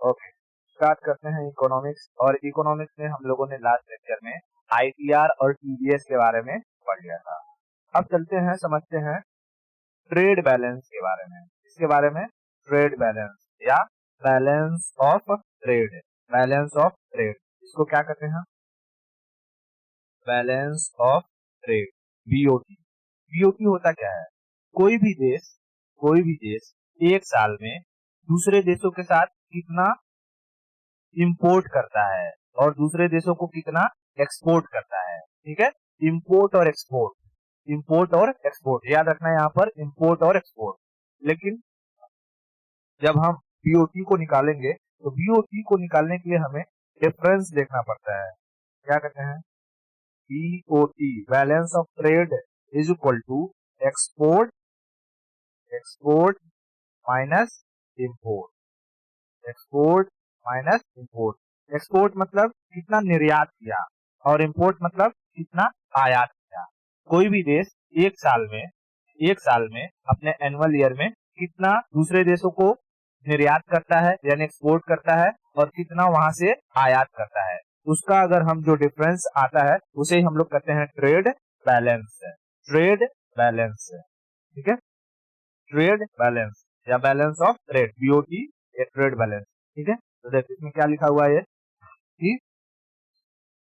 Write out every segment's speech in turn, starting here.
Okay, start करते हैं economics. और इकोनॉमिक्स में हम लोगों ने लास्ट लेक्चर में आईटीआर और टीडीएस के बारे में पढ़ लिया था। अब चलते हैं समझते हैं ट्रेड बैलेंस के बारे में। इसके बारे में ट्रेड बैलेंस या balance of trade, balance of trade, इसको क्या कहते हैं? Balance of trade, BOT. BOT होता क्या है? कोई भी देश एक साल में दूसरे देशों के साथ कितना इंपोर्ट करता है और दूसरे देशों को कितना एक्सपोर्ट करता है। ठीक है, इंपोर्ट और एक्सपोर्ट, इंपोर्ट और एक्सपोर्ट, याद रखना है यहाँ पर इंपोर्ट और एक्सपोर्ट। लेकिन जब हम बीओटी को निकालेंगे तो बीओटी को निकालने के लिए हमें डिफरेंस देखना पड़ता है। क्या कहते हैं? BOT, balance of trade, is equal to export minus import, export minus import. Export मतलब कितना निर्यात किया और इंपोर्ट मतलब कितना आयात किया। कोई भी देश एक साल में अपने एनुअल ईयर में कितना दूसरे देशों को निर्यात करता है यानी एक्सपोर्ट करता है और कितना वहां से आयात करता है, उसका अगर हम जो डिफरेंस आता है उसे ही हम लोग कहते हैं ट्रेड बैलेंस। ट्रेड बैलेंस, ठीक है, ट्रेड बैलेंस या बैलेंस ऑफ ट्रेड, बीओटी या ट्रेड बैलेंस। ठीक है, तो देखिए इसमें क्या लिखा हुआ है कि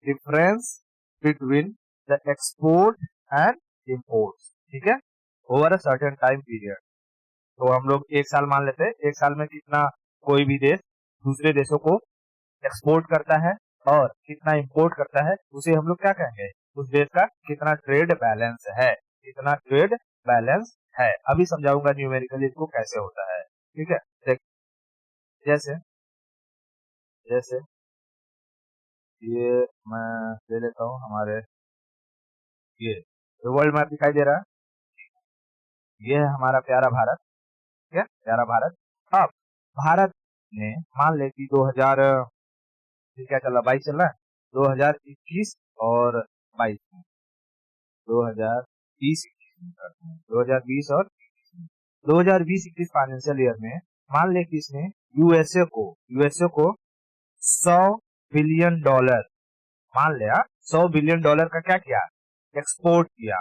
difference between the export and import, ठीक है, over a certain time period. तो हम लोग एक साल मान लेते हैं, एक साल में कितना कोई भी देश दूसरे देशों को एक्सपोर्ट करता है और कितना इंपोर्ट करता है, उसे हम लोग क्या कहेंगे? उस देश का कितना ट्रेड बैलेंस है, कितना ट्रेड बैलेंस है। अभी समझाऊंगा न्यूमेरिकली इसको कैसे होता है। ठीक है, देख जैसे जैसे ये मैं ले लेता हूँ हमारे ये वर्ल्ड मैप दिखाई दे रहा है, ये है हमारा प्यारा भारत। ठीक है, प्यारा भारत। अब भारत ने मान ले कि 2000 क्या चल रहा, 22 चल रहा है, 2021 और 22 में, 2020 21 में करते हैं, 2020 और 2020-21 फाइनेंशियल ईयर में मान ले कि इसने यूएसए को 100 बिलियन डॉलर, मान लिया 100 बिलियन डॉलर का क्या किया? एक्सपोर्ट किया,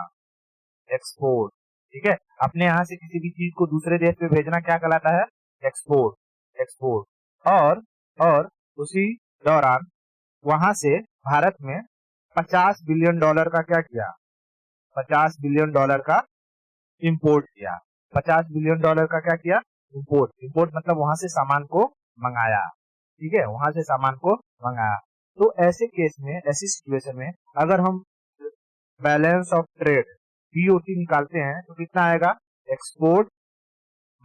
एक्सपोर्ट। ठीक है, अपने यहाँ से किसी भी चीज को दूसरे देश में भेजना क्या कहलाता है? Export, export. और उसी दौरान वहां से भारत में 50 बिलियन डॉलर का क्या किया? 50 बिलियन डॉलर का इंपोर्ट किया। 50 बिलियन डॉलर का क्या किया? इंपोर्ट। इंपोर्ट मतलब वहां से सामान को मंगाया। ठीक है, वहां से सामान को मंगाया। तो ऐसे केस में, ऐसी सिचुएशन में अगर हम बैलेंस ऑफ ट्रेड बीओटी निकालते हैं तो कितना आएगा? Export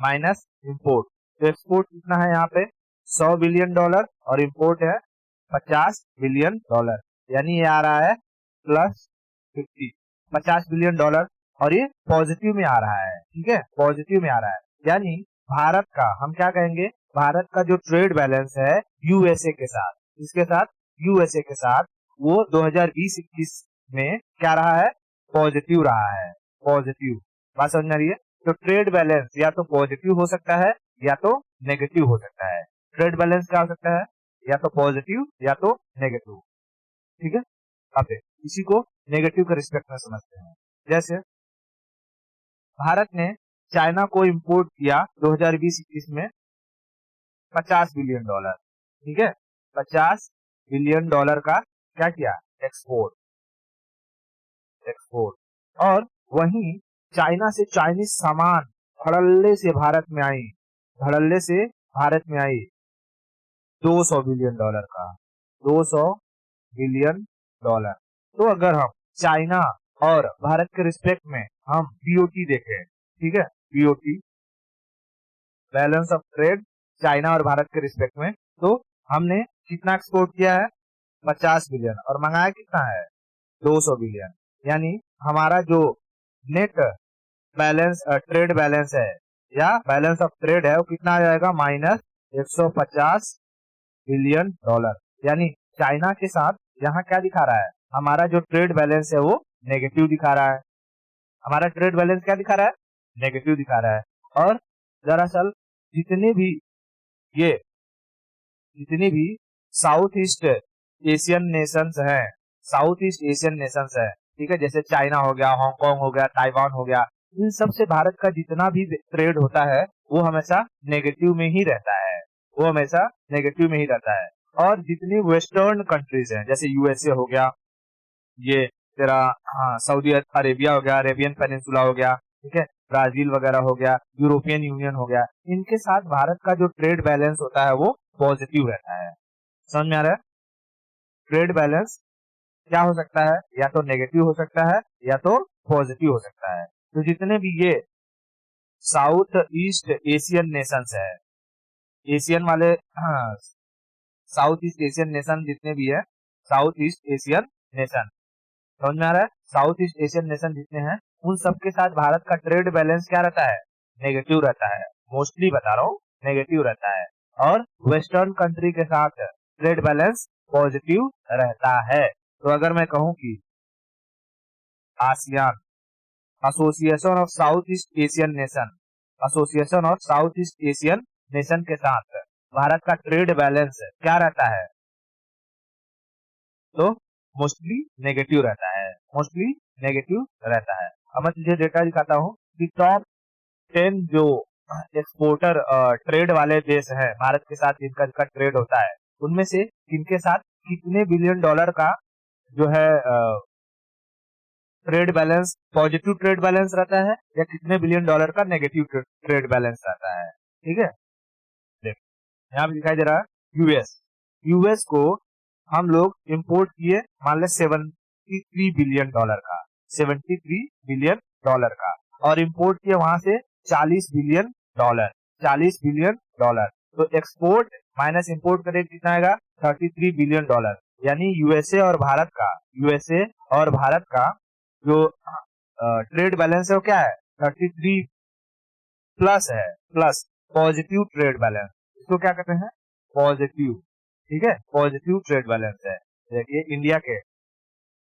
minus import. तो एक्सपोर्ट कितना है यहाँ पे? 100 बिलियन डॉलर और इंपोर्ट है 50 बिलियन डॉलर, यानी ये आ रहा है प्लस 50, 50 बिलियन डॉलर, और ये पॉजिटिव में आ रहा है। ठीक है, पॉजिटिव में आ रहा है, यानी भारत का, हम क्या कहेंगे, भारत का जो ट्रेड बैलेंस है यूएसए के साथ, इसके साथ, यूएसए के साथ, वो 2020-21 में क्या रहा है? पॉजिटिव रहा है, पॉजिटिव। बात समझ में आ रही है? तो ट्रेड बैलेंस या तो पॉजिटिव हो सकता है या तो नेगेटिव हो सकता है। ट्रेड बैलेंस क्या हो सकता है? या तो पॉजिटिव या तो नेगेटिव। ठीक है, अब इसी को नेगेटिव के रिस्पेक्ट में समझते हैं। जैसे भारत ने चाइना को इंपोर्ट किया 2020-21 में 50 बिलियन डॉलर। ठीक है, 50 बिलियन डॉलर का क्या किया? Export, export. और वहीं चाइना से चाइनीज सामान धड़ल्ले से भारत में आई, धड़ल्ले से भारत में आई 200 बिलियन डॉलर का, 200 बिलियन डॉलर। तो अगर हम चाइना और भारत के रिस्पेक्ट में हम बीओटी देखें, ठीक है, BOT balance of trade China और भारत के रिस्पेक्ट में, तो हमने कितना एक्सपोर्ट किया है? 50 बिलियन, और मंगाया कितना है? 200 बिलियन। यानी हमारा जो नेट बैलेंस, ट्रेड बैलेंस है या बैलेंस ऑफ ट्रेड है, वो कितना आ जाएगा? Minus 150 billion dollar. यानी चाइना के साथ यहाँ क्या दिखा रहा है? हमारा जो ट्रेड बैलेंस है वो नेगेटिव दिखा रहा है। हमारा ट्रेड बैलेंस क्या दिखा रहा है? नेगेटिव दिखा रहा है। और दरअसल जितने भी ये जितनी भी साउथ ईस्ट एशियन नेशंस हैं, साउथ ईस्ट एशियन नेशंस है, ठीक है, जैसे चाइना हो गया, हांगकांग हो गया, ताइवान हो गया, इन सब से भारत का जितना भी ट्रेड होता है वो हमेशा नेगेटिव में ही रहता है, वो हमेशा नेगेटिव में ही रहता है। और जितनी वेस्टर्न कंट्रीज हैं, जैसे यूएसए हो गया, ये तेरा हाँ सऊदी अरेबिया हो गया, अरेबियन पेनिनसुला हो गया, ठीक है, ब्राजील वगैरह हो गया, यूरोपियन यूनियन हो गया, इनके साथ भारत का जो ट्रेड बैलेंस होता है वो पॉजिटिव रहता है। समझ में आ रहा है? ट्रेड बैलेंस क्या हो सकता है, या तो नेगेटिव हो सकता है या तो पॉजिटिव हो सकता है। तो जितने भी ये साउथ ईस्ट एशियन नेशंस है, एशियन वाले, हाँ, साउथ ईस्ट एशियन नेशन जितने भी है, साउथ ईस्ट एशियन नेशन, समझ में आ रहा है? साउथ ईस्ट एशियन नेशन जितने हैं उन सबके साथ भारत का ट्रेड बैलेंस क्या रहता है, नेगेटिव रहता है, मोस्टली बता रहा हूँ नेगेटिव रहता है। और वेस्टर्न कंट्री के साथ ट्रेड बैलेंस पॉजिटिव रहता है। तो अगर मैं कहूँ कि ASEAN, association of south east Asian nation, association of south east Asian nation के साथ भारत का ट्रेड बैलेंस क्या रहता है, तो मोस्टली नेगेटिव रहता है, मोस्टली नेगेटिव रहता है। अब मैं तुझे डेटा दिखाता हूँ कि टॉप 10 जो एक्सपोर्टर ट्रेड वाले देश हैं भारत के साथ, जिनका ट्रेड होता है, उनमें से किनके साथ कितने बिलियन डॉलर का जो है trade balance, positive trade balance रहता है, या कितने बिलियन डॉलर का नेगेटिव ट्रेड बैलेंस रहता है। ठीक है, देख यहाँ पे दिखाई दे रहा है यूएस, यूएस को हम लोग इंपोर्ट किए मान ले 73 बिलियन डॉलर का, 73 बिलियन डॉलर का, और इंपोर्ट किए वहां से 40 बिलियन डॉलर, 40 बिलियन डॉलर। तो एक्सपोर्ट माइनस इंपोर्ट करें कितना आएगा, 33 बिलियन डॉलर। यानी यूएसए और भारत का, यूएसए और भारत का जो ट्रेड बैलेंस है वो क्या है, 33 प्लस है, प्लस पॉजिटिव ट्रेड बैलेंस, इसको क्या कहते हैं, पॉजिटिव। ठीक है, पॉजिटिव ट्रेड बैलेंस है। देखिए इंडिया के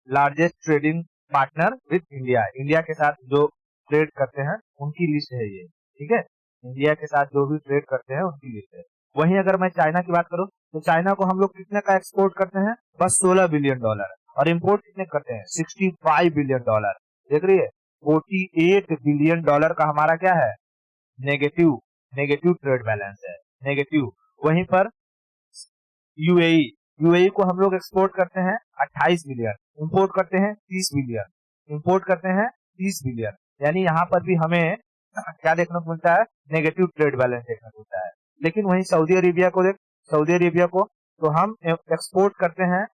largest trading partner with India, India के साथ जो ट्रेड करते हैं उनकी लिस्ट है ये। ठीक है, इंडिया के साथ जो भी ट्रेड करते हैं उनकी लिस्ट है। वहीं अगर मैं चाइना की बात करूं तो चाइना को हम लोग कितने का एक्सपोर्ट करते हैं, बस 16 बिलियन डॉलर, और इंपोर्ट कितने करते हैं, 65 बिलियन डॉलर। देख रही है, 48 बिलियन डॉलर का हमारा क्या है, नेगेटिव, नेगेटिव ट्रेड बैलेंस है, नेगेटिव। वहीं पर यूएई, यूएई को हम लोग एक्सपोर्ट करते हैं 28 बिलियन, इंपोर्ट करते हैं 30 बिलियन, इंपोर्ट करते हैं 30 बिलियन। यानी यहाँ पर भी हमें क्या देखने को मिलता है, नेगेटिव ट्रेड बैलेंस देखने को मिलता है। लेकिन वहीं सऊदी अरेबिया को देख, सऊदी अरेबिया को तो हम एक्सपोर्ट करते हैं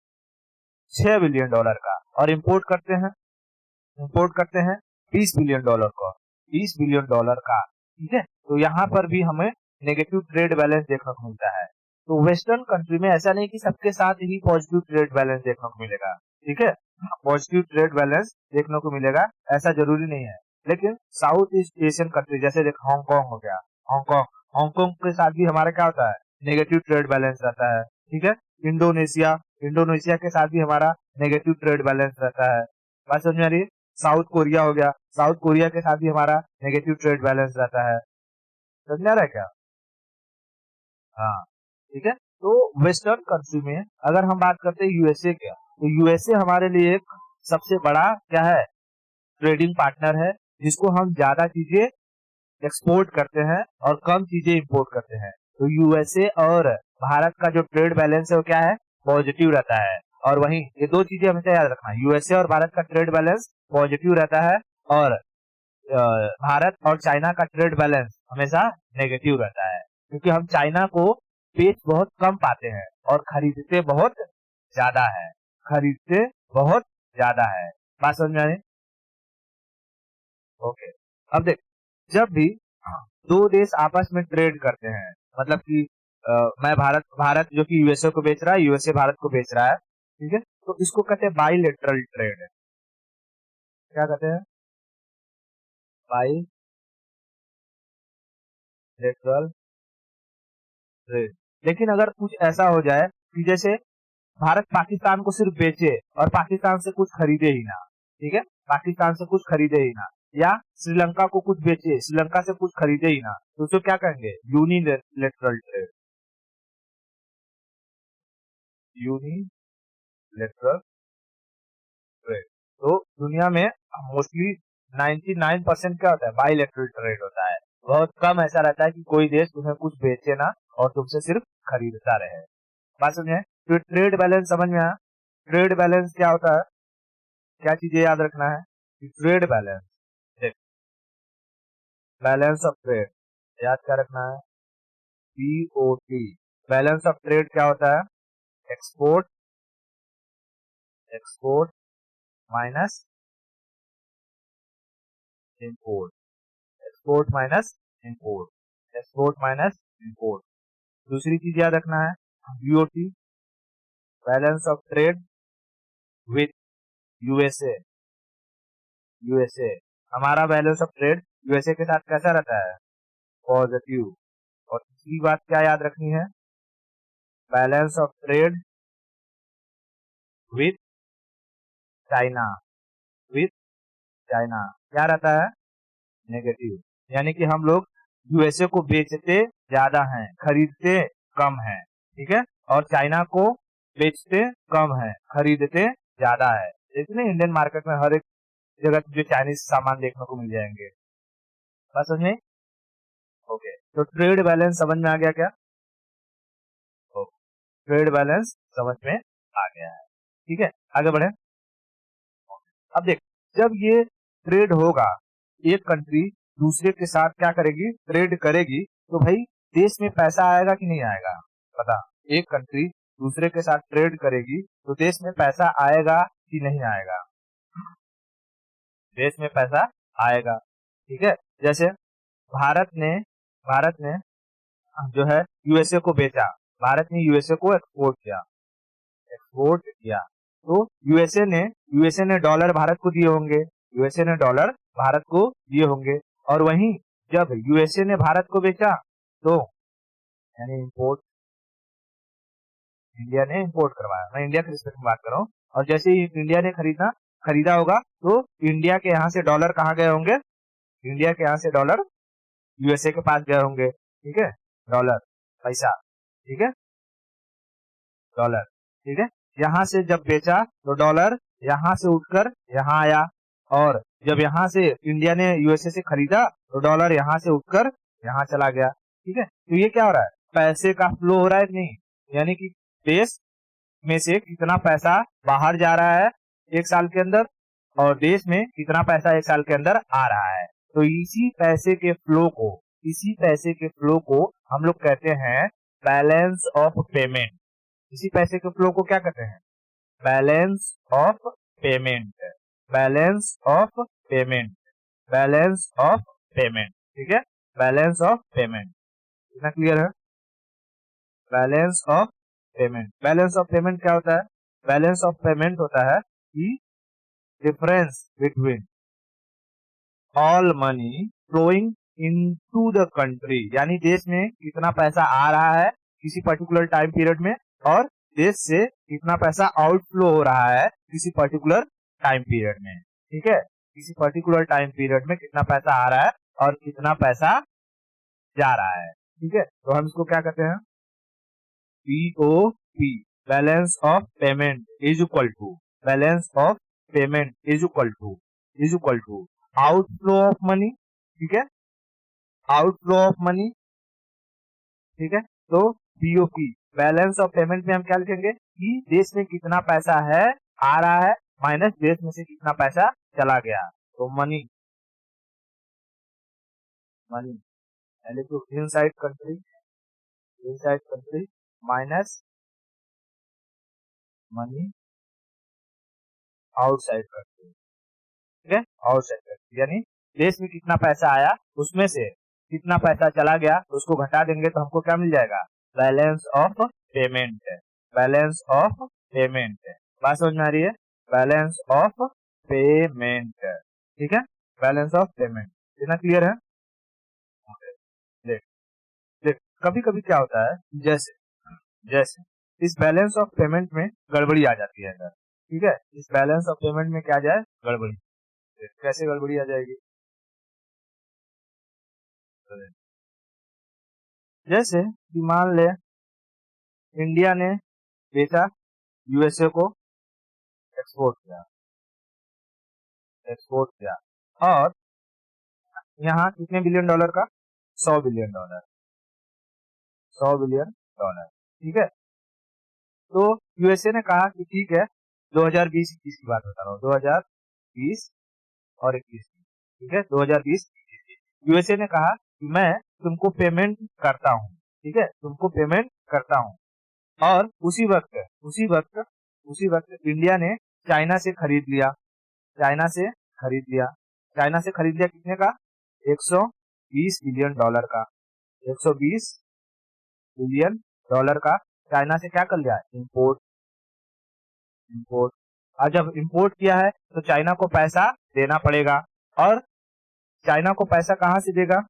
6 बिलियन डॉलर का, और इंपोर्ट करते हैं 20 बिलियन डॉलर का, 20 बिलियन डॉलर का। ठीक है, तो यहाँ पर भी हमें नेगेटिव ट्रेड बैलेंस देखने को मिलता है। तो वेस्टर्न कंट्री में ऐसा नहीं कि सबके साथ ही पॉजिटिव ट्रेड बैलेंस देखने को मिलेगा। ठीक है, पॉजिटिव ट्रेड बैलेंस देखने को मिलेगा ऐसा जरूरी नहीं है। लेकिन साउथ ईस्ट एशियन कंट्री जैसे देख हांगकांग हो गया, हांगकांग, हांगकांग के साथ भी हमारा क्या होता है, नेगेटिव ट्रेड बैलेंस रहता है। ठीक है, इंडोनेशिया, इंडोनेशिया के साथ भी हमारा नेगेटिव ट्रेड बैलेंस रहता है। बात समझ में आ रही है? साउथ कोरिया हो गया, साउथ कोरिया के साथ भी हमारा नेगेटिव ट्रेड बैलेंस रहता है। समझ में आ रहा है क्या? हाँ, ठीक है। तो वेस्टर्न कंट्री में अगर हम बात करते हैं यूएसए का, तो यूएसए हमारे लिए एक सबसे बड़ा क्या है, ट्रेडिंग पार्टनर है, जिसको हम ज्यादा चीजें एक्सपोर्ट करते हैं और कम चीजें इंपोर्ट करते हैं। तो यूएसए और भारत का जो ट्रेड बैलेंस है वो क्या है, पॉजिटिव रहता है। और वहीं ये दो चीजें हमेशा याद रखना, यूएसए और भारत का ट्रेड बैलेंस पॉजिटिव रहता है, और भारत और चाइना का ट्रेड बैलेंस हमेशा नेगेटिव रहता है, क्योंकि हम चाइना को बेच बहुत कम पाते हैं और खरीदते बहुत ज्यादा है, खरीदते बहुत ज्यादा है। बात समझ में आई? ओके, अब देख, जब भी दो देश आपस में ट्रेड करते हैं, मतलब कि मैं भारत, भारत जो कि यूएसए को बेच रहा है, यूएसए भारत को बेच रहा है, ठीक है, तो इसको कहते हैं बाइलेटरल ट्रेड। क्या कहते हैं, बाइलेटरल ट्रेड। लेकिन अगर कुछ ऐसा हो जाए कि जैसे भारत पाकिस्तान को सिर्फ बेचे और पाकिस्तान से कुछ खरीदे ही ना, ठीक है, पाकिस्तान से कुछ खरीदे ही ना, या श्रीलंका को कुछ बेचे, श्रीलंका से कुछ खरीदे ही ना, तो उसको क्या कहेंगे, यूनिलेटरल ट्रेड। Unilateral trade. तो दुनिया में मोस्टली 99% क्या होता है, बाइलेटरल ट्रेड होता है। बहुत कम ऐसा रहता है कि कोई देश तुम्हें कुछ बेचे ना और तुमसे सिर्फ खरीदता रहे। बात समझे? तो ट्रेड बैलेंस समझ में आया? ट्रेड बैलेंस क्या होता है, क्या चीजें याद रखना है कि trade balance, balance of trade याद क्या रखना है, BOT। बैलेंस ऑफ ट्रेड क्या होता है, export export minus import, export minus import, export minus import. दूसरी चीज याद रखना है BOT, balance of trade with USA. USA, हमारा बैलेंस ऑफ ट्रेड यूएसए के साथ कैसा रहता है, पॉजिटिव। और तीसरी बात क्या याद रखनी है, balance of trade with China. With China क्या रहता है, नेगेटिव। यानी कि हम लोग यूएसए को बेचते ज्यादा हैं, खरीदते कम हैं, ठीक है, और चाइना को बेचते कम है, खरीदते ज्यादा है। इसलिए इंडियन मार्केट में हर एक जगह जो चाइनीज सामान देखने को मिल जाएंगे। बस समझ में? ओके, तो ट्रेड बैलेंस समझ में आ गया क्या? ट्रेड बैलेंस समझ में आ गया है, ठीक है, आगे बढ़े। अब देख, जब ये ट्रेड होगा, एक कंट्री दूसरे के साथ क्या करेगी, ट्रेड करेगी, तो भाई देश में पैसा आएगा कि नहीं आएगा, पता। एक कंट्री दूसरे के साथ ट्रेड करेगी तो देश में पैसा आएगा कि नहीं आएगा, देश में पैसा आएगा, ठीक है। जैसे भारत ने जो है यूएसए को बेचा, भारत ने यूएसए को एक्सपोर्ट किया, तो यूएसए ने डॉलर भारत को दिए होंगे, यूएसए ने डॉलर भारत को दिए होंगे। और वहीं जब यूएसए ने भारत को बेचा तो यानी इंपोर्ट, इंडिया ने इंपोर्ट करवाया, मैं इंडिया के रिस्पेक्ट में बात कर रहा हूँ। और जैसे ही इंडिया ने खरीदा होगा तो इंडिया के यहाँ से डॉलर कहाँ गए होंगे, इंडिया के यहाँ से डॉलर यूएसए के पास गए होंगे, ठीक है, डॉलर पैसा, ठीक है, डॉलर, ठीक है। यहाँ से जब बेचा तो डॉलर यहाँ से उठकर यहाँ आया, और जब यहाँ से इंडिया ने यूएसए से खरीदा तो डॉलर यहाँ से उठकर यहाँ चला गया, ठीक है। तो ये क्या हो रहा है, पैसे का फ्लो हो रहा है कि नहीं, यानी कि देश में से कितना पैसा बाहर जा रहा है एक साल के अंदर, और देश में कितना पैसा एक साल के अंदर आ रहा है। तो इसी पैसे के फ्लो को हम लोग कहते हैं बैलेंस ऑफ पेमेंट। इसी पैसे के फ्लो को क्या कहते हैं, balance of payment, balance of payment, balance of payment, ठीक है, बैलेंस ऑफ पेमेंट। इतना क्लियर है? Balance of payment, balance of payment क्या होता है, बैलेंस ऑफ पेमेंट होता है कि difference between all money flowing into the country, यानी देश में कितना पैसा आ रहा है किसी पर्टिकुलर टाइम पीरियड में, और देश से कितना पैसा आउटफ्लो हो रहा है किसी पर्टिकुलर टाइम पीरियड में, ठीक है, किसी पर्टिकुलर टाइम पीरियड में कितना पैसा आ रहा है और कितना पैसा जा रहा है, ठीक है। तो हम इसको क्या कहते हैं, BOP, balance of payment is equal to, balance of payment is equal to outflow of money, ठीक है, आउटफ्लो ऑफ मनी, ठीक है। तो BOP, बैलेंस ऑफ पेमेंट में हम क्या लिखेंगे कि देश में कितना पैसा है आ रहा है माइनस देश में से कितना पैसा चला गया, तो money inside country minus money outside country, ठीक है, आउटसाइड कंट्री, यानी देश में कितना पैसा आया उसमें से कितना पैसा चला गया उसको घटा देंगे तो हमको क्या मिल जाएगा, balance of payment, balance of payment. बात समझ में आ रही है, बैलेंस ऑफ पेमेंट, ठीक है, बैलेंस ऑफ पेमेंट। इतना क्लियर है? देख देख, कभी कभी क्या होता है, जैसे जैसे इस बैलेंस ऑफ पेमेंट में गड़बड़ी आ जाती है अगर, ठीक है, इस बैलेंस ऑफ पेमेंट में क्या आ जाए, गड़बड़ी। कैसे गड़बड़ी आ जाएगी, जैसे कि मान ले इंडिया ने बेचा यूएसए को एक्सपोर्ट किया, और यहाँ कितने बिलियन डॉलर का, 100 बिलियन डॉलर, 100 बिलियन डॉलर, ठीक है। तो यूएसए ने कहा कि ठीक है, 2020-21 की बात बता रहा हूँ, 2020 और 21, ठीक है, 2020 यूएसए ने कहा कि मैं तुमको पेमेंट करता हूँ, ठीक है, तुमको पेमेंट करता हूँ। और उसी वक्त इंडिया ने चाइना से खरीद लिया, चाइना से खरीद लिया कितने का, 120 बिलियन डॉलर का, 120 बिलियन डॉलर का चाइना से क्या कर लिया, इंपोर्ट। और जब इंपोर्ट किया है तो चाइना को पैसा देना पड़ेगा, और चाइना को पैसा कहाँ से देगा,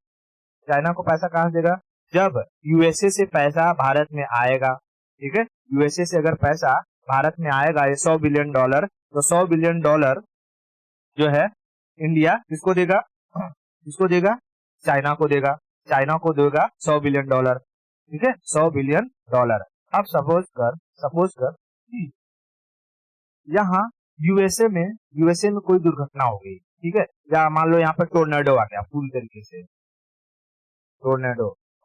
जब यूएसए से पैसा भारत में आएगा, ठीक है, यूएसए से अगर पैसा भारत में आएगा ये 100 बिलियन डॉलर, तो 100 बिलियन डॉलर जो है इंडिया किसको देगा, चाइना को देगा, 100 बिलियन डॉलर, ठीक है, 100 बिलियन डॉलर। अब सपोज कर कि यहाँ यूएसए में कोई दुर्घटना हो गई, ठीक है, या मान लो यहाँ पर टोर्नेडो आ गया पूरी तरीके से,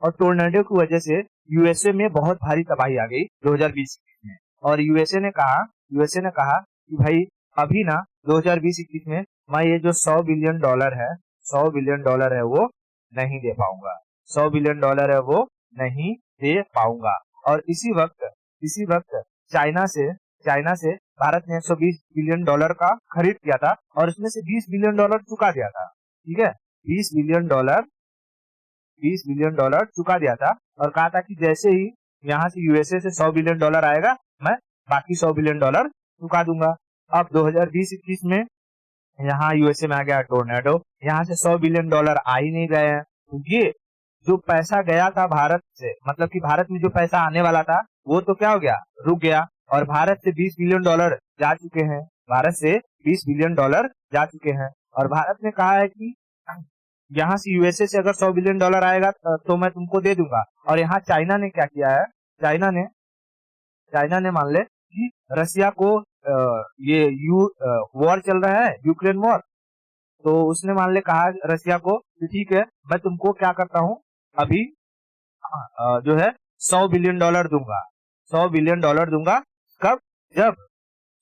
और टोर्नेडो की वजह से यूएसए में बहुत भारी तबाही आ गई 2020 में। और यूएसए ने कहा कि भाई अभी ना 2020-21 में मैं ये जो 100 बिलियन डॉलर है वो नहीं दे पाऊंगा, 100 बिलियन डॉलर है वो नहीं दे पाऊंगा। और इसी वक्त चाइना से भारत ने 120 बिलियन डॉलर का खरीद किया था, और उसमें से 20 बिलियन डॉलर चुका दिया था, ठीक है, 20 बिलियन डॉलर चुका दिया था, और कहा था कि जैसे ही यहाँ से यूएसए से 100 बिलियन डॉलर आएगा मैं बाकी 100 बिलियन डॉलर चुका दूंगा। अब 2020-21 में यहाँ यूएसए में आ गया टोर्नेडो, यहाँ से 100 बिलियन डॉलर आ ही नहीं गए हैं, तो ये जो पैसा गया था भारत से, मतलब कि भारत में जो पैसा आने वाला था वो तो क्या हो गया, रुक गया, और भारत से 20 बिलियन डॉलर जा चुके हैं, और भारत ने कहा है कि यहाँ से यूएसए से अगर 100 बिलियन डॉलर आएगा तो मैं तुमको दे दूंगा। और यहाँ चाइना ने क्या किया है, चाइना ने मान ले कि रसिया को ये वॉर चल रहा है, यूक्रेन वॉर, तो उसने मान ले कहा रसिया को कि ठीक है मैं तुमको क्या करता हूँ अभी जो है 100 बिलियन डॉलर दूंगा, 100 बिलियन डॉलर दूंगा, कब,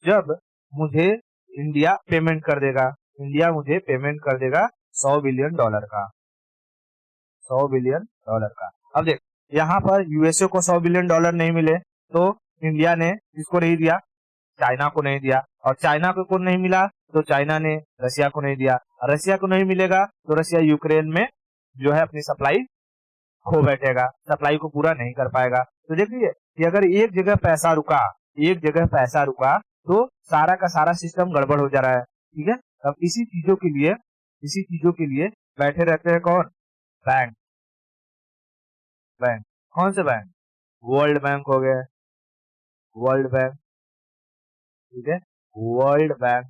जब मुझे इंडिया पेमेंट कर देगा, 100 बिलियन डॉलर का, 100 बिलियन डॉलर का। अब देख यहाँ पर यूएसए को 100 बिलियन डॉलर नहीं मिले तो इंडिया ने किसको नहीं दिया, चाइना को नहीं दिया, और चाइना को नहीं मिला तो चाइना ने रसिया को नहीं दिया, रसिया को नहीं मिलेगा तो रसिया यूक्रेन में जो है अपनी सप्लाई खो बैठेगा, सप्लाई को पूरा नहीं कर पाएगा। तो देखिए कि अगर एक जगह पैसा रुका तो सारा का सारा सिस्टम गड़बड़ हो जा रहा है, ठीक है। अब इसी चीजों के लिए बैठे रहते हैं कौन, बैंक, कौन से बैंक, वर्ल्ड बैंक हो गया, ठीक है, वर्ल्ड बैंक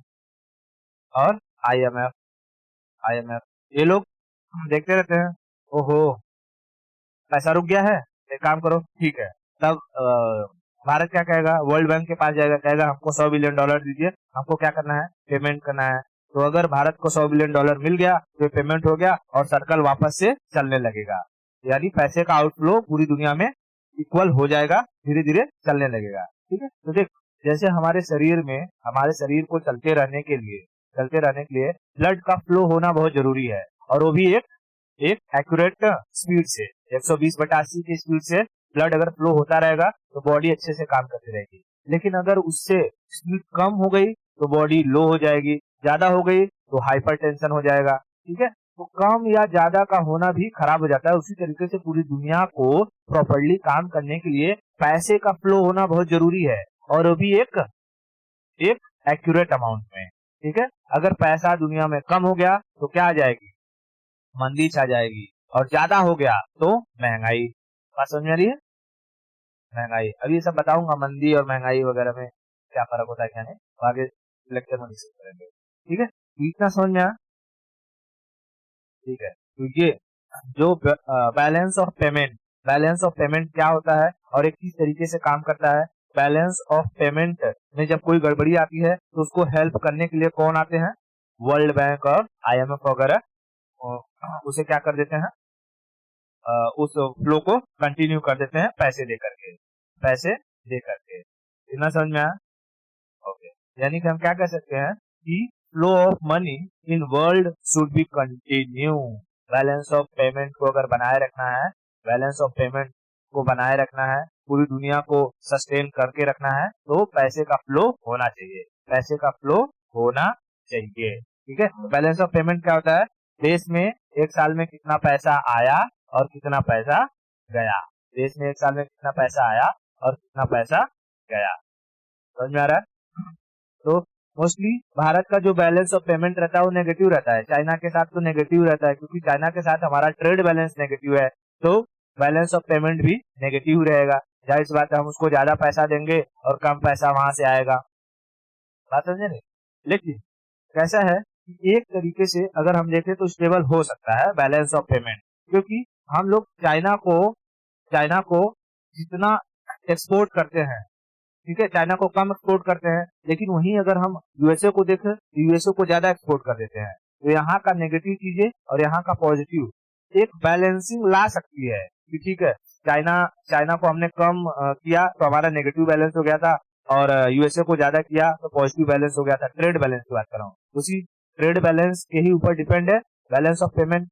और आईएमएफ, ये लोग देखते रहते हैं, ओहो पैसा रुक गया है, एक काम करो, ठीक है, तब भारत क्या कहेगा, वर्ल्ड बैंक के पास जाएगा, कहेगा हमको 100 बिलियन डॉलर दीजिए, हमको क्या करना है, पेमेंट करना है। तो अगर भारत को 100 बिलियन डॉलर मिल गया तो पेमेंट हो गया और सर्कल वापस से चलने लगेगा, यानी पैसे का आउटफ्लो पूरी दुनिया में इक्वल हो जाएगा, धीरे धीरे चलने लगेगा, ठीक है। तो देख जैसे हमारे शरीर को चलते रहने के लिए ब्लड का फ्लो होना बहुत जरूरी है, और वो भी एक एक्यूरेट स्पीड से, 120/80 की स्पीड से ब्लड अगर फ्लो होता रहेगा तो बॉडी अच्छे से काम करती रहेगी। लेकिन अगर उससे स्पीड कम हो गई तो बॉडी लो हो जाएगी, ज्यादा हो गई तो हाइपरटेंशन हो जाएगा, ठीक है। तो कम या ज्यादा का होना भी खराब हो जाता है। उसी तरीके से पूरी दुनिया को प्रॉपर्ली काम करने के लिए पैसे का फ्लो होना बहुत जरूरी है, और वो भी एक एक्यूरेट अमाउंट में, ठीक है। अगर पैसा दुनिया में कम हो गया तो क्या आ जाएगी, मंदी छा जाएगी, और ज्यादा हो गया तो महंगाई। बात समझ में आ रही है, महंगाई। अभी ये सब बताऊंगा मंदी और महंगाई वगैरह में क्या फर्क होता है, क्या नहीं, तो आगे लेक्चर में डिस्कस करेंगे, ठीक है। तो इतना समझ में आया, ठीक है। तो ये जो बैलेंस ऑफ पेमेंट क्या होता है और एक किस तरीके से काम करता है, बैलेंस ऑफ पेमेंट में जब कोई गड़बड़ी आती है तो उसको हेल्प करने के लिए कौन आते हैं? वर्ल्ड बैंक और IMF वगैरह उसे क्या कर देते हैं, उस फ्लो को कंटिन्यू कर देते हैं पैसे दे करके। इतना समझ में आया? ओके, यानी कि हम क्या कह सकते हैं कि flow of money in world should be continue. Balance of payment को अगर बनाए रखना है, बैलेंस ऑफ पेमेंट को बनाए रखना है, पूरी दुनिया को सस्टेन करके रखना है, तो पैसे का फ्लो होना चाहिए, पैसे का फ्लो होना चाहिए। ठीक है, बैलेंस ऑफ पेमेंट क्या होता है? देश में एक साल में कितना पैसा आया और कितना पैसा गया, देश में एक साल में कितना पैसा आया और कितना पैसा गया। समझ में आ रहा है? तो मोस्टली भारत का जो बैलेंस ऑफ पेमेंट रहता है वो नेगेटिव रहता है, चाइना के साथ तो नेगेटिव रहता है, क्योंकि चाइना के साथ हमारा ट्रेड बैलेंस नेगेटिव है, तो बैलेंस ऑफ पेमेंट भी नेगेटिव रहेगा। जाहिर सी बात है हम उसको ज्यादा पैसा देंगे और कम पैसा वहां से आएगा। बात समझे नहीं? लेकिन कैसा है कि एक तरीके से अगर हम देखें तो स्टेबल हो सकता है बैलेंस ऑफ पेमेंट, क्योंकि हम लोग चाइना को जितना एक्सपोर्ट करते हैं, ठीक है, चाइना को कम एक्सपोर्ट करते हैं, लेकिन वहीं अगर हम यूएसए को देखें तो यूएसए को ज्यादा एक्सपोर्ट कर देते हैं। तो यहाँ का नेगेटिव चीजें और यहाँ का पॉजिटिव एक बैलेंसिंग ला सकती है कि ठीक है, चाइना को हमने कम किया तो हमारा नेगेटिव बैलेंस हो गया था, और यूएसए को ज्यादा किया तो पॉजिटिव बैलेंस हो गया था। ट्रेड बैलेंस की बात कर रहा हूँ, उसी ट्रेड बैलेंस के ही ऊपर डिपेंड है बैलेंस ऑफ पेमेंट।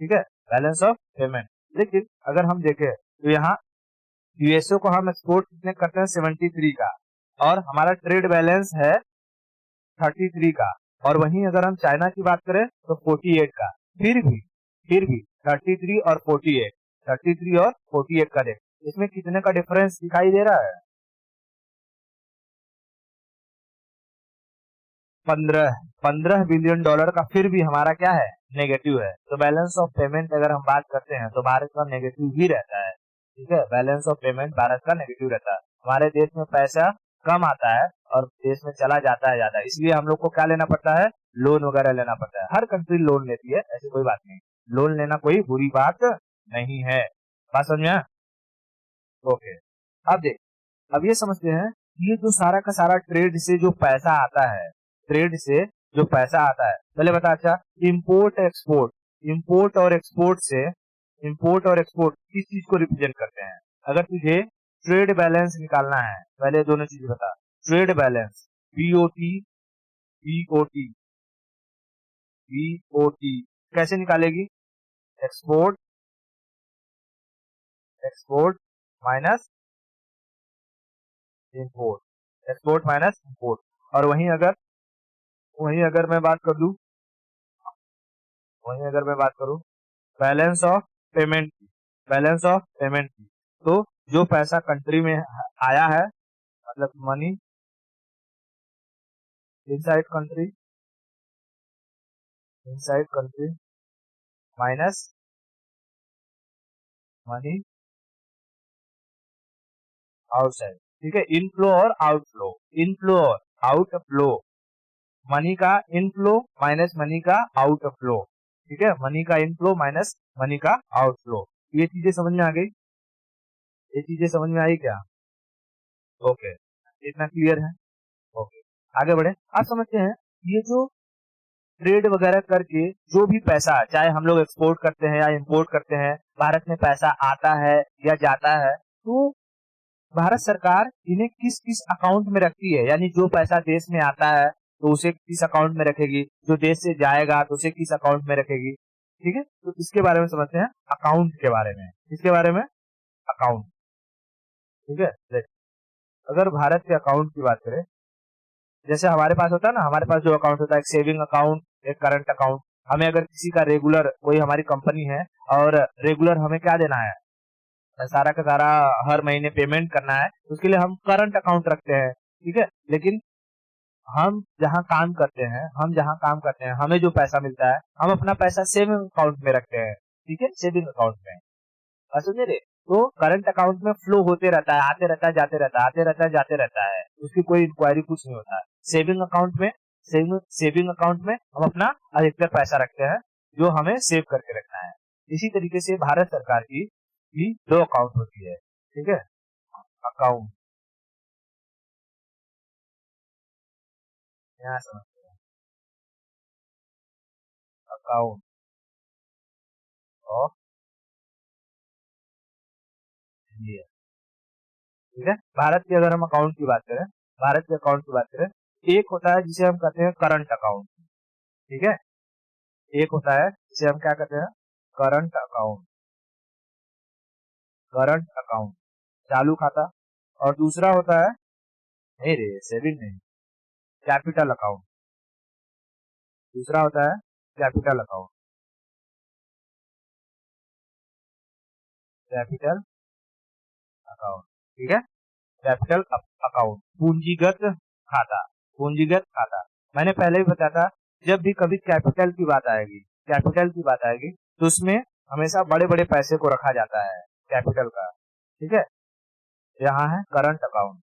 ठीक है, बैलेंस ऑफ पेमेंट। लेकिन अगर हम देखें तो यहाँ यूएसए को हम एक्सपोर्ट कितने करते हैं? 73 का, और हमारा ट्रेड बैलेंस है 33 का, और वहीं अगर हम चाइना की बात करें तो 48 का। फिर भी 33 और 48 का देख, इसमें कितने का डिफरेंस दिखाई दे रहा है? 15 बिलियन डॉलर का फिर भी हमारा क्या है? नेगेटिव है। तो बैलेंस ऑफ पेमेंट अगर हम बात करते हैं तो भारत का नेगेटिव ही रहता है। ठीक है, बैलेंस ऑफ पेमेंट भारत का नेगेटिव रहता है। हमारे देश में पैसा कम आता है और देश में चला जाता है ज्यादा, इसलिए हम लोग को क्या लेना पड़ता है? लोन वगैरह लेना पड़ता है। हर कंट्री लोन लेती है, ऐसी कोई बात नहीं, लोन लेना कोई बुरी बात नहीं है। बात समझ में? ओके, अब देख, अब ये समझते हैं ये जो सारा का सारा ट्रेड से जो पैसा आता है, ट्रेड से जो पैसा आता है, पहले बता। अच्छा, इंपोर्ट और एक्सपोर्ट किस चीज को रिप्रेजेंट करते हैं? अगर तुझे ट्रेड बैलेंस निकालना है, पहले दोनों चीज बता। Trade balance BOT BOT BOT कैसे निकालेगी? Export export minus import, export minus import. और वहीं अगर मैं बात कर लूं, वहीं अगर मैं बात करूं बैलेंस ऑफ पेमेंट की, तो जो पैसा कंट्री में आया है, मतलब money inside country minus money outside. ठीक है, इनफ्लो और आउटफ्लो, मनी का इनफ्लो माइनस मनी का आउटफ्लो। ठीक है, मनी का इनफ्लो माइनस मनी का आउटफ्लो। ये चीजें समझ में आ गई? ये चीजें समझ में आई क्या? ओके, इतना क्लियर है? ओके, आगे बढ़े। आप समझते हैं ये जो ट्रेड वगैरह करके जो भी पैसा, चाहे हम लोग एक्सपोर्ट करते हैं या इंपोर्ट करते हैं, भारत में पैसा आता है या जाता है, तो भारत सरकार इन्हें किस किस अकाउंट में रखती है? यानी जो पैसा देश में आता है तो उसे किस अकाउंट में रखेगी, जो देश से जाएगा तो उसे किस अकाउंट में रखेगी? ठीक है, तो इसके बारे में समझते हैं, अकाउंट के बारे में। इसके बारे में अकाउंट। ठीक है, देख, अगर भारत के अकाउंट की बात करें, जैसे हमारे पास होता है ना, हमारे पास जो अकाउंट होता है, एक सेविंग अकाउंट, एक करंट अकाउंट। हमें अगर किसी का रेगुलर, कोई हमारी कंपनी है और रेगुलर हमें क्या देना है, सारा का सारा हर महीने पेमेंट करना है, उसके लिए हम करंट अकाउंट रखते हैं। ठीक है, लेकिन हम जहाँ काम करते हैं हमें जो पैसा मिलता है, हम अपना पैसा सेविंग अकाउंट में रखते हैं। ठीक है, सेविंग अकाउंट में। समझे रे? तो करंट अकाउंट में फ्लो होते रहता है, आते रहता है, जाते रहता है, आते रहता है, जाते रहता है, उसकी कोई इंक्वायरी कुछ नहीं होता है। सेविंग अकाउंट में हम अपना अधिकतर पैसा रखते हैं जो हमें सेव करके रखना है। इसी तरीके से भारत सरकार की भी दो अकाउंट होती है। ठीक है, अकाउंट यहाँ समझते हैं, अकाउंट ऑफ इंडिया। ठीक है, भारत के अगर हम अकाउंट की बात करें, भारत के अकाउंट की बात करें, एक होता है जिसे हम कहते हैं करंट अकाउंट। ठीक है, एक होता है जिसे हम क्या कहते हैं, करंट अकाउंट, करंट अकाउंट, चालू खाता। और दूसरा होता है, नहीं रे सेविंग नहीं, कैपिटल अकाउंट। दूसरा होता है कैपिटल अकाउंट, कैपिटल अकाउंट। ठीक है, कैपिटल अकाउंट, पूंजीगत खाता, पूंजीगत खाता। मैंने पहले भी बताया था, जब भी कभी कैपिटल की बात आएगी, कैपिटल की बात आएगी, तो उसमें हमेशा बड़े बड़े पैसे को रखा जाता है, कैपिटल का। ठीक है, यहाँ है करंट अकाउंट,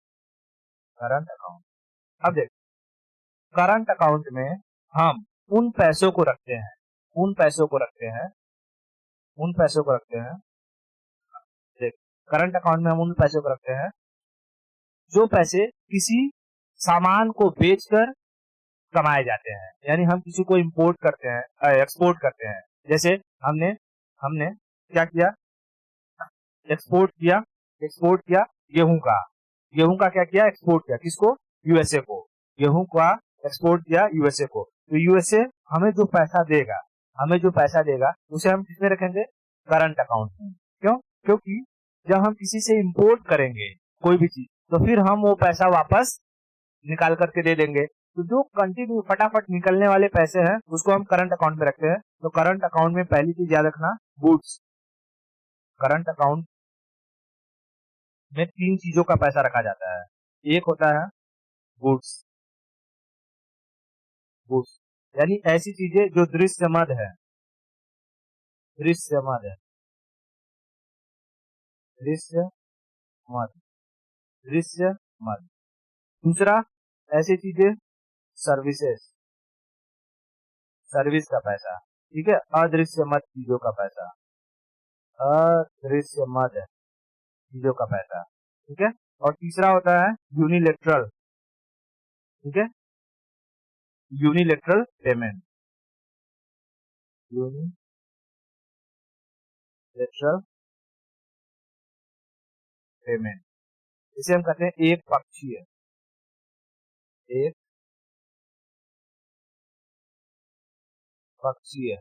करंट अकाउंट। अब देख, करंट अकाउंट में हम उन पैसों को रखते हैं, उन पैसों को रखते हैं, उन पैसों को रखते हैं। देख, करंट अकाउंट में हम उन पैसों को रखते हैं जो पैसे किसी सामान को बेचकर कमाए जाते हैं। यानी हम किसी को इंपोर्ट करते हैं, एक्सपोर्ट करते हैं। जैसे हमने हमने क्या किया, एक्सपोर्ट किया, एक्सपोर्ट किया गेहूं का, गेहूं का क्या किया, एक्सपोर्ट किया, किसको, यूएसए को। गेहूं का एक्सपोर्ट किया यूएसए को, तो यूएसए हमें जो पैसा देगा, हमें जो पैसा देगा उसे हम किसमें रखेंगे, करंट अकाउंट में। क्यों, क्योंकि जब हम किसी से इंपोर्ट करेंगे कोई भी चीज, तो फिर हम वो पैसा वापस निकाल करके दे देंगे। तो जो कंटिन्यू फटाफट निकलने वाले पैसे हैं उसको हम करंट अकाउंट में रखते हैं। तो करंट अकाउंट में पहली चीज याद रखना, गुड्स। करंट अकाउंट में तीन चीजों का पैसा रखा जाता है। एक होता है गुड्स, गुड्स यानी ऐसी चीजें जो दृश्यमद है, दृश्यमद है, दृश्यमद, दृश्यमद। दूसरा, ऐसी चीजें सर्विसेज, सर्विस का पैसा। ठीक है, अदृश्यमद चीजों का पैसा, अदृश्यमद चीजों का पैसा। ठीक है, और तीसरा होता है यूनिलेटरल। ठीक है, यूनिलेटरल पेमेंट, यूनिलेटरल पेमेंट, इसे हम कहते हैं एक पक्षीय, एक पक्षीय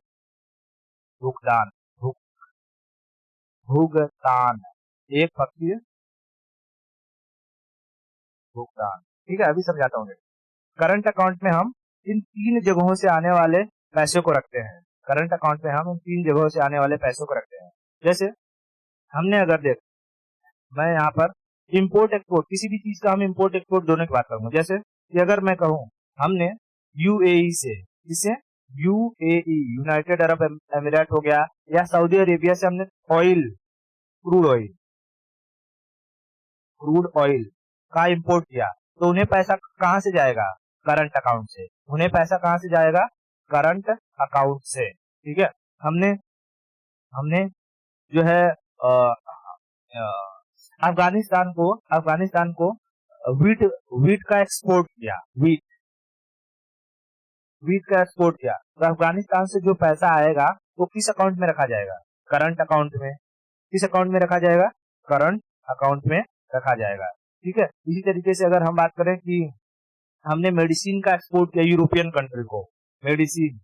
भुगतान, भुगतान, एक पक्षीय भुगतान। ठीक है, अभी समझाता हूँ। करंट अकाउंट में हम इन तीन जगहों से आने वाले पैसों को रखते हैं। करंट अकाउंट में हम इन तीन जगहों से आने वाले पैसों को रखते हैं। जैसे हमने अगर देख, मैं यहाँ पर इंपोर्ट एक्सपोर्ट, किसी भी चीज का हम इंपोर्ट एक्सपोर्ट दोनों की बात करूंगा। जैसे कि अगर मैं कहूँ हमने यूएई से, जिसे यूएई, यूनाइटेड अरब एमिरेट हो गया, या सऊदी अरेबिया से हमने oil, crude oil, crude oil का इंपोर्ट किया, तो उन्हें पैसा कहाँ से जाएगा, करंट अकाउंट से। उन्हें पैसा कहाँ से जाएगा, करंट अकाउंट से। ठीक है, हमने हमने जो है अफगानिस्तान को वीट, वीट का एक्सपोर्ट किया, वीट, वीट का एक्सपोर्ट किया, तो अफगानिस्तान से जो पैसा आएगा वो किस अकाउंट में रखा जाएगा, करंट अकाउंट में। किस अकाउंट में रखा जाएगा, करंट अकाउंट में रखा जाएगा। ठीक है, इसी तरीके से अगर हम बात करें कि हमने मेडिसिन का एक्सपोर्ट किया यूरोपियन कंट्री को, मेडिसिन,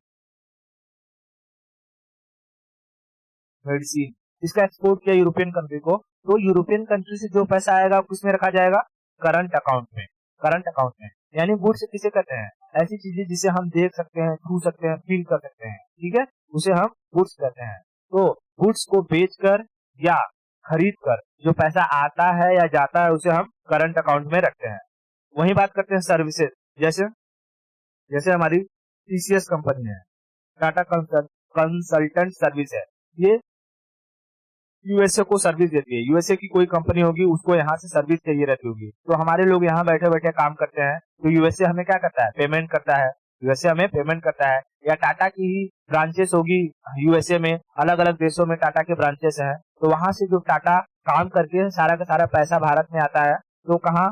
मेडिसिन इसका एक्सपोर्ट किया यूरोपियन कंट्री को, तो यूरोपियन कंट्री से जो पैसा आएगा किसमें रखा जाएगा, करंट अकाउंट में, करंट अकाउंट में। यानी गुड्स किसे कहते हैं, ऐसी चीजें जिसे हम देख सकते हैं, छू सकते हैं, फील कर सकते हैं। ठीक है, उसे हम गुड्स कहते हैं। तो गुड्स को बेचकर या खरीद कर जो पैसा आता है या जाता है उसे हम करंट अकाउंट में रखते हैं। वही बात करते हैं सर्विसेज, जैसे जैसे हमारी टीसीएस कंपनी है, टाटा कंसल्टेंट सर्विस है, ये यूएसए को सर्विस देती है। यूएसए की कोई कंपनी होगी, उसको यहाँ से सर्विस चाहिए रहती होगी, तो हमारे लोग यहाँ बैठे बैठे काम करते हैं, तो यूएसए हमें क्या करता है, पेमेंट करता है, यूएसए हमें पेमेंट करता है। या टाटा की ही ब्रांचेस होगी यूएसए में, अलग अलग देशों में टाटा के ब्रांचेस हैं, तो वहां से जो टाटा काम करके सारा का सारा पैसा भारत में आता है, तो कहाँ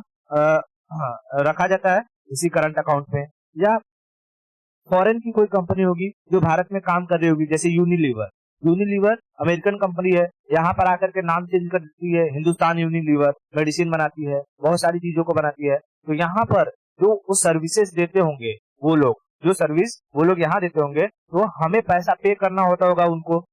रखा जाता है, इसी करंट अकाउंट में। या फॉरेन की कोई कंपनी होगी जो भारत में काम कर रही होगी, जैसे यूनिलीवर। यूनिलीवर अमेरिकन कंपनी है, यहाँ पर आकर के नाम चेंज कर देती है हिंदुस्तान यूनिलीवर, मेडिसिन बनाती है, बहुत सारी चीजों को बनाती है। तो यहाँ पर जो वो सर्विसेज देते होंगे वो लोग, जो सर्विस वो लोग यहाँ देते होंगे, तो हमें पैसा पे करना होता होगा उनको।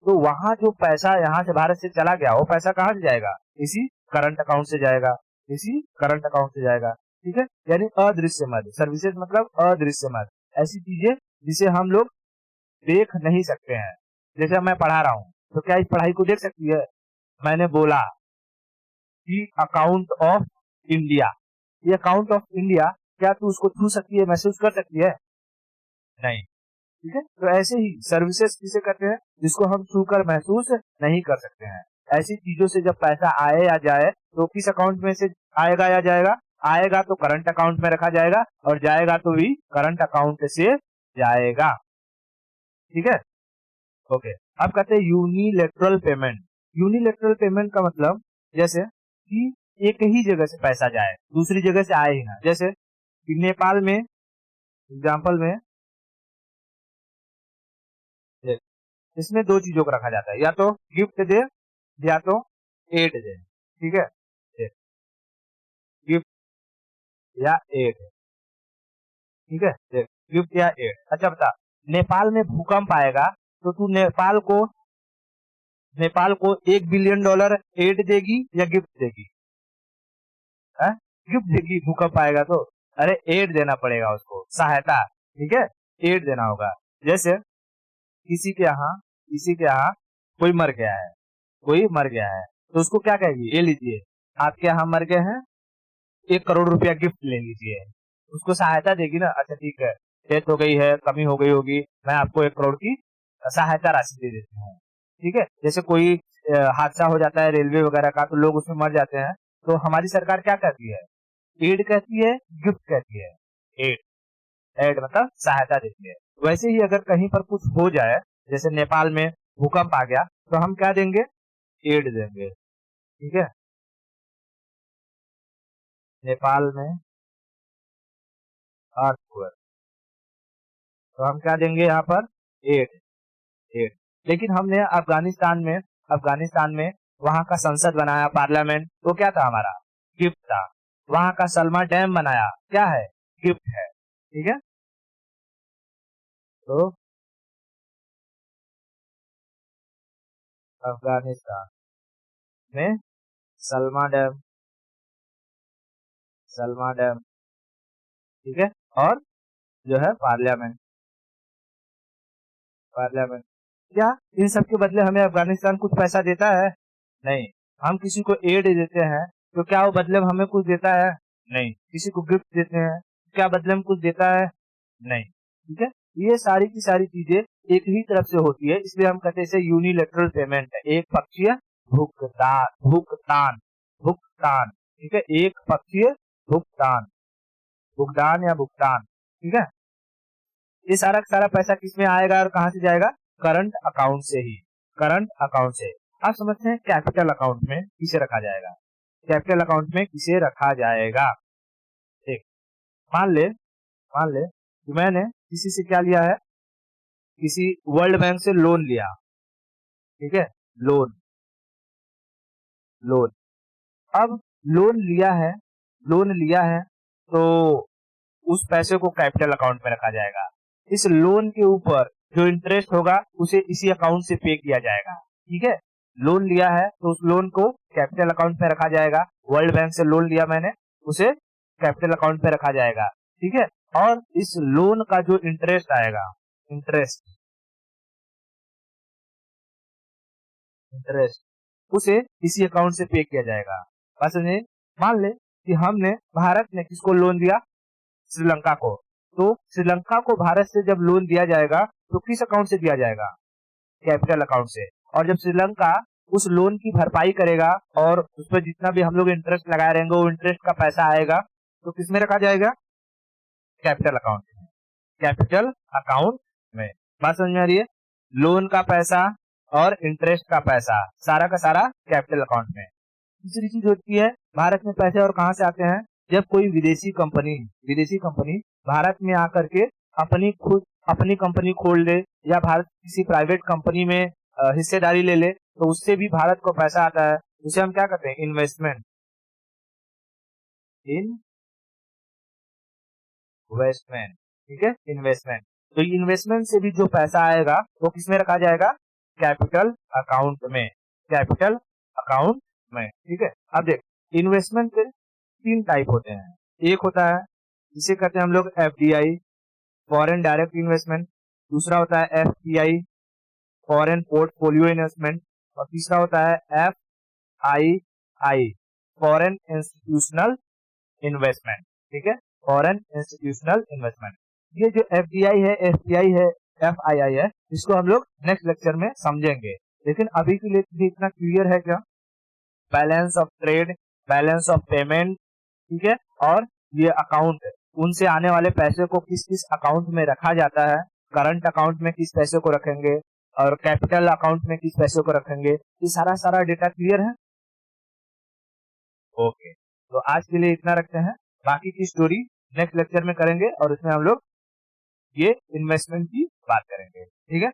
तो वहां जो पैसा यहाँ से भारत से चला गया, वो पैसा कहाँ से जाएगा? इसी करंट अकाउंट से जाएगा, इसी करंट अकाउंट से जाएगा। ठीक है, यानी अदृश्य मद, सर्विसेज मतलब अदृश्य मद, ऐसी चीजें जिसे हम लोग देख नहीं सकते हैं। जैसे मैं पढ़ा रहा हूँ, तो क्या इस पढ़ाई को देख सकती है? मैंने बोला कि अकाउंट ऑफ इंडिया, ये अकाउंट ऑफ इंडिया, क्या तू उसको छू सकती है, महसूस कर सकती है? नहीं। ठीक है, तो ऐसे ही सर्विसेज किसे कहते हैं? जिसको हम छूकर महसूस नहीं कर सकते हैं। ऐसी चीजों से जब पैसा आए या जाए तो किस अकाउंट में से आएगा या जाएगा? आएगा तो करंट अकाउंट में रखा जाएगा, और जाएगा तो भी करंट अकाउंट से जाएगा। ठीक है, ओके। अब कहते हैं यूनिलेटरल पेमेंट। यूनिलेटरल पेमेंट का मतलब जैसे कि एक ही जगह से पैसा जाए, दूसरी जगह से आए ही ना। जैसे कि नेपाल में, एग्जाम्पल में, इसमें दो चीजों को रखा जाता है, या तो गिफ्ट दे या तो एड दे। ठीक है, गिफ्ट या एड। ठीक है, गिफ्ट या एड। अच्छा बता, नेपाल में भूकंप आएगा तो तू नेपाल को $1 बिलियन एड देगी या गिफ्ट देगी? गिफ्ट देगी। भूकंप आएगा तो अरे एड देना पड़ेगा उसको, सहायता। ठीक है, एड देना होगा। जैसे किसी के यहाँ कोई मर गया है, तो उसको क्या कहेगी? ये लीजिए, आपके यहाँ मर गए हैं, 1 करोड़ रुपया गिफ्ट ले लीजिए। उसको सहायता देगी ना। अच्छा ठीक है, डेथ हो गई है, कमी हो गई होगी, मैं आपको 1 करोड़ की सहायता राशि दे देती हूँ। ठीक है, जैसे कोई हादसा हो जाता है रेलवे वगैरह का, तो लोग उसमें मर जाते हैं, तो हमारी सरकार क्या कहती है? एड कहती है, गिफ्ट कहती है? एड। एड मतलब सहायता देती है। वैसे ही अगर कहीं पर कुछ हो जाए, जैसे नेपाल में भूकंप आ गया, तो हम क्या देंगे? एड देंगे। ठीक है, नेपाल में अर्थक्वेक, तो हम क्या देंगे यहाँ पर? एड। एड। लेकिन हमने अफगानिस्तान में वहां का संसद बनाया, पार्लियामेंट, तो क्या था हमारा? गिफ्ट था। वहां का सलमा डैम बनाया, क्या है? गिफ्ट है। ठीक है, तो अफगानिस्तान में सलमा डैम, ठीक है, और जो है पार्लियामेंट, क्या इन सब के बदले हमें अफगानिस्तान कुछ पैसा देता है? नहीं। हम किसी को एड देते हैं तो क्या वो बदले में हमें कुछ देता है? नहीं। किसी को गिफ्ट देते हैं, क्या बदले में कुछ देता है? नहीं। ठीक है, ये सारी की सारी चीजें एक ही तरफ से होती है, इसलिए हम कहते हैं इसे यूनिलेटरल पेमेंट है, एक पक्षीय भुगतान। भुगतान। ठीक है, एक पक्षीय भुगतान, भुगतान या भुगतान। ठीक है, ये सारा का सारा पैसा किस में आएगा और कहाँ से जाएगा? करंट अकाउंट से ही, करंट अकाउंट से। आप समझते हैं कैपिटल अकाउंट में किसे रखा जाएगा? कैपिटल अकाउंट में किसे रखा जाएगा? ठीक, मान ले कि मैंने किसी से क्या लिया है? किसी वर्ल्ड बैंक से लोन लिया। ठीक है, लोन, अब लोन लिया है तो उस पैसे को कैपिटल अकाउंट में रखा जाएगा। इस लोन के ऊपर जो इंटरेस्ट होगा उसे इसी अकाउंट से पे किया जाएगा। ठीक है, लोन लिया है तो उस लोन को कैपिटल अकाउंट में रखा जाएगा। वर्ल्ड बैंक से लोन लिया मैंने, उसे कैपिटल अकाउंट में रखा जाएगा। ठीक है, और इस लोन का जो इंटरेस्ट आएगा, इंटरेस्ट उसे इसी अकाउंट से पे किया जाएगा। बात समझे? मान ले कि भारत ने किसको लोन दिया? श्रीलंका को। तो श्रीलंका को भारत से जब लोन दिया जाएगा तो किस अकाउंट से दिया जाएगा? कैपिटल अकाउंट से। और जब श्रीलंका उस लोन की भरपाई करेगा और उस पर जितना भी हम लोग इंटरेस्ट लगाए रहेंगे वो इंटरेस्ट का पैसा आएगा, तो किस में रखा जाएगा? कैपिटल अकाउंट में। कैपिटल अकाउंट में। बात समझ में आ रही है? लोन का पैसा और इंटरेस्ट का पैसा सारा का सारा कैपिटल अकाउंट में। दूसरी चीज होती है, भारत में पैसे और कहां से आते हैं? जब कोई विदेशी कंपनी भारत में आकर के अपनी कंपनी खोल ले या भारत किसी प्राइवेट कंपनी में हिस्सेदारी ले ले, तो उससे भी भारत को पैसा आता है। उसे हम क्या कहते हैं? इन्वेस्टमेंट। इन्वेस्टमेंट, ठीक है, इन्वेस्टमेंट। तो इन्वेस्टमेंट से भी जो पैसा आएगा वो किसमें रखा जाएगा? कैपिटल अकाउंट में, कैपिटल अकाउंट में, ठीक है। अब देख, इन्वेस्टमेंट के 3 टाइप होते हैं। एक होता है जिसे कहते हैं हम लोग एफडीआई, फॉरेन डायरेक्ट इन्वेस्टमेंट। दूसरा होता है एफपीआई, फॉरेन पोर्टफोलियो इन्वेस्टमेंट। और तीसरा होता है एफआईआई, फॉरेन इंस्टीट्यूशनल इन्वेस्टमेंट, ठीक है, फॉरेन इंस्टीट्यूशनल इन्वेस्टमेंट। ये जो एफडीआई है, एफपीआई है, एफआईआई है, इसको हम लोग नेक्स्ट लेक्चर में समझेंगे। लेकिन अभी के लिए इतना क्लियर है क्या? Balance of trade, balance of payment, ठीक है, और ये अकाउंट, उनसे आने वाले पैसे को किस किस अकाउंट में रखा जाता है, करंट अकाउंट में किस पैसे को रखेंगे और कैपिटल अकाउंट में किस पैसे को रखेंगे, ये सारा डेटा क्लियर है? ओके, तो आज के लिए इतना रखते हैं। बाकी की स्टोरी नेक्स्ट लेक्चर में करेंगे और उसमें हम लोग ये इन्वेस्टमेंट की बात करेंगे, ठीक है।